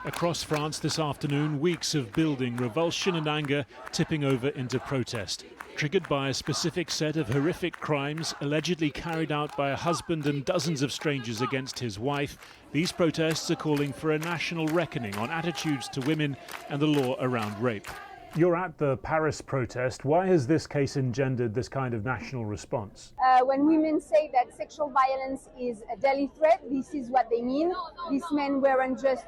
Across France this afternoon, weeks of building revulsion and anger tipping over into protest, triggered by a specific set of horrific crimes allegedly carried out by a husband and dozens of strangers against his wife. These protests are calling for a national reckoning on attitudes to women and the law around rape. You're at the Paris protest. Why has this case engendered this kind of national response? When women say that sexual violence is a daily threat, this is what they mean. These men weren't just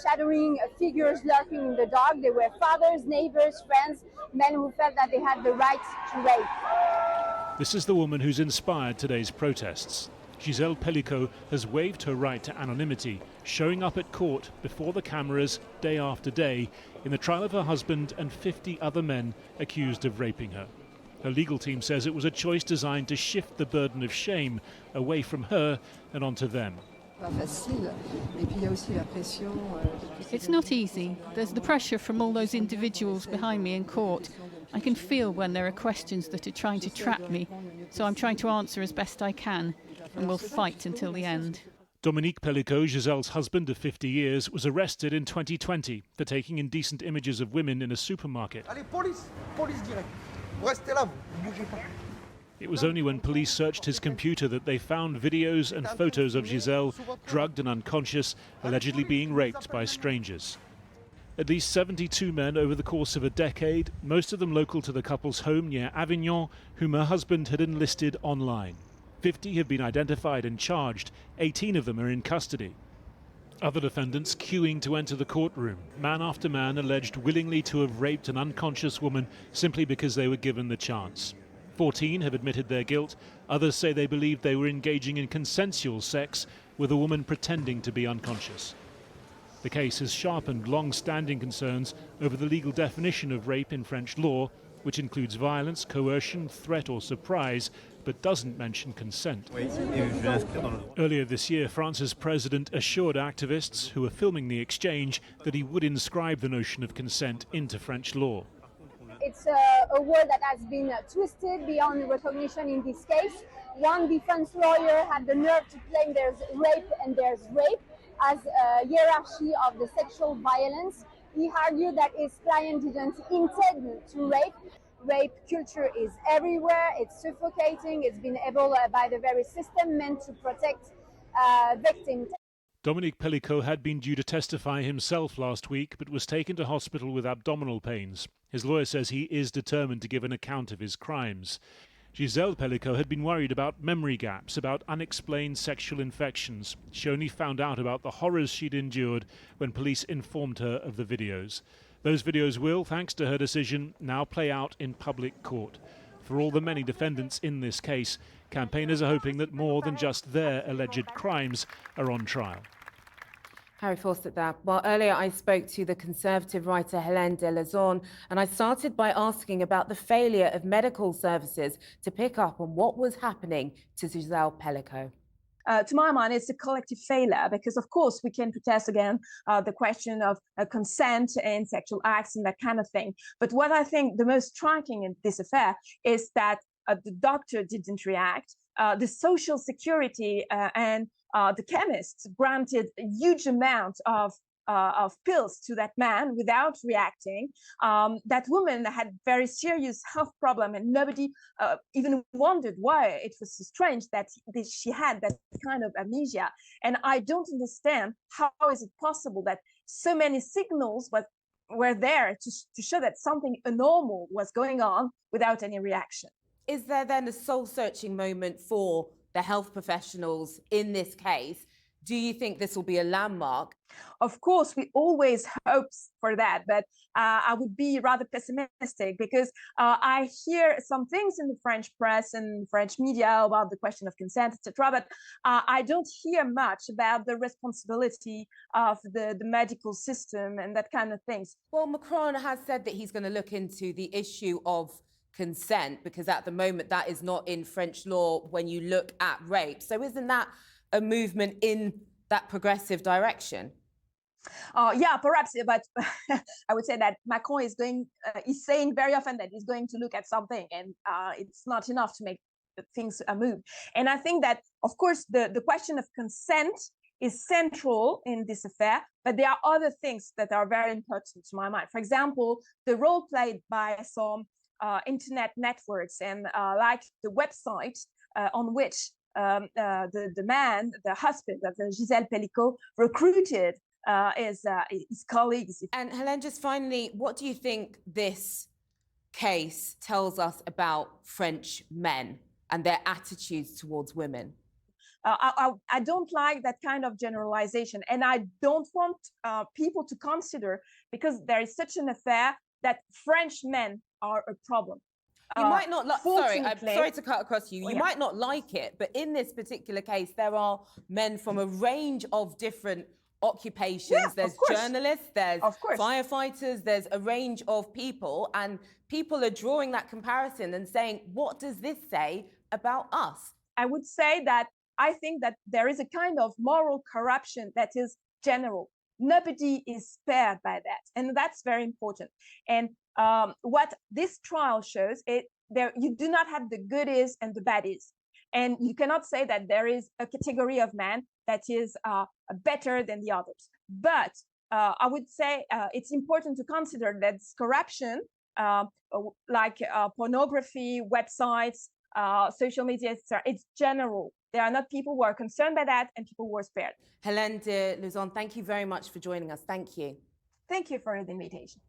shadowy figures lurking in the dark. They were fathers, neighbors, friends, men who felt that they had the right to rape. This is the woman who's inspired today's protests. Gisele Pelicot has waived her right to anonymity, showing up at court before the cameras day after day in the trial of her husband and 50 other men accused of raping her. Her legal team says it was a choice designed to shift the burden of shame away from her and onto them. It's not easy. There's the pressure from all those individuals behind me in court. I can feel when there are questions that are trying to trap me, so I'm trying to answer as best I can, and we'll fight until the end. Dominique Pelicot, Gisèle's husband of 50 years, was arrested in 2020 for taking indecent images of women in a supermarket. It was only when police searched his computer that they found videos and photos of Gisèle, drugged and unconscious, allegedly being raped by strangers. At least 72 men over the course of a decade, most of them local to the couple's home near Avignon, whom her husband had enlisted online. 50 have been identified and charged. 18 of them are in custody. Other defendants queuing to enter the courtroom, man after man alleged willingly to have raped an unconscious woman simply because they were given the chance. 14 have admitted their guilt. Others say they believed they were engaging in consensual sex with a woman pretending to be unconscious. The case has sharpened long-standing concerns over the legal definition of rape in French law, which includes violence, coercion, threat or surprise, but doesn't mention consent. Earlier this year, France's president assured activists who were filming the exchange that he would inscribe the notion of consent into French law. It's a word that has been twisted beyond recognition in this case. One defense lawyer had the nerve to claim there's rape and there's rape as a hierarchy of the sexual violence. He argued that his client didn't intend to rape. Rape culture is everywhere, it's suffocating, it's been able by the very system meant to protect victims. Dominique Pelicot had been due to testify himself last week, but was taken to hospital with abdominal pains. His lawyer says he is determined to give an account of his crimes. Gisele Pelicot had been worried about memory gaps, about unexplained sexual infections. She only found out about the horrors she'd endured when police informed her of the videos. Those videos will, thanks to her decision, now play out in public court. For all the many defendants in this case, campaigners are hoping that more than just their alleged crimes are on trial. Harry Fawcett there. Well, earlier I spoke to the Conservative writer Hélène de Lazon, and I started by asking about the failure of medical services to pick up on what was happening to Gisele Pelicot. To my mind, it's a collective failure because, of course, we can protest again the question of consent in sexual acts and that kind of thing. But what I think the most striking in this affair is that the doctor didn't react. The social security and the chemists granted a huge amount of pills to that man without reacting. That woman had very serious health problem, and nobody even wondered why it was so strange that she had that kind of amnesia. And I don't understand how is it possible that so many signals were there to show that something abnormal was going on without any reaction. Is there then a soul-searching moment for the health professionals in this case? Do you think this will be a landmark? Of course, we always hope for that, but I would be rather pessimistic because I hear some things in the French press and French media about the question of consent, etc. But I don't hear much about the responsibility of the medical system and that kind of things. Well, Macron has said that he's going to look into the issue of consent because at the moment that is not in French law when you look at rape. So isn't that a movement in that progressive direction? Yeah, perhaps, but I would say that Macron is saying very often that he's going to look at something, and it's not enough to make things move. And I think that, of course, the question of consent is central in this affair, but there are other things that are very important to my mind. For example, the role played by some internet networks and like the website on which the man, the husband of Gisèle Pelicot, recruited his colleagues. And Hélène, just finally, what do you think this case tells us about French men and their attitudes towards women? I don't like that kind of generalization, and I don't want people to consider, because there is such an affair, that French men are a problem. You might not like, sorry, I'm sorry to cut across you. You might not like it, but in this particular case, there are men from a range of different occupations. Yeah, there's journalists, there's firefighters, there's a range of people, and people are drawing that comparison and saying, what does this say about us? I would say that I think that there is a kind of moral corruption that is general. Nobody is spared by that, and that's very important. And what this trial shows is you do not have the goodies and the baddies, and you cannot say that there is a category of man that is better than the others. But I would say it's important to consider that this corruption, like pornography, websites, social media, etc., it's general. There are not people who are concerned by that and people who are spared. Hélène de Lauzon, thank you very much for joining us. Thank you. Thank you for the invitation.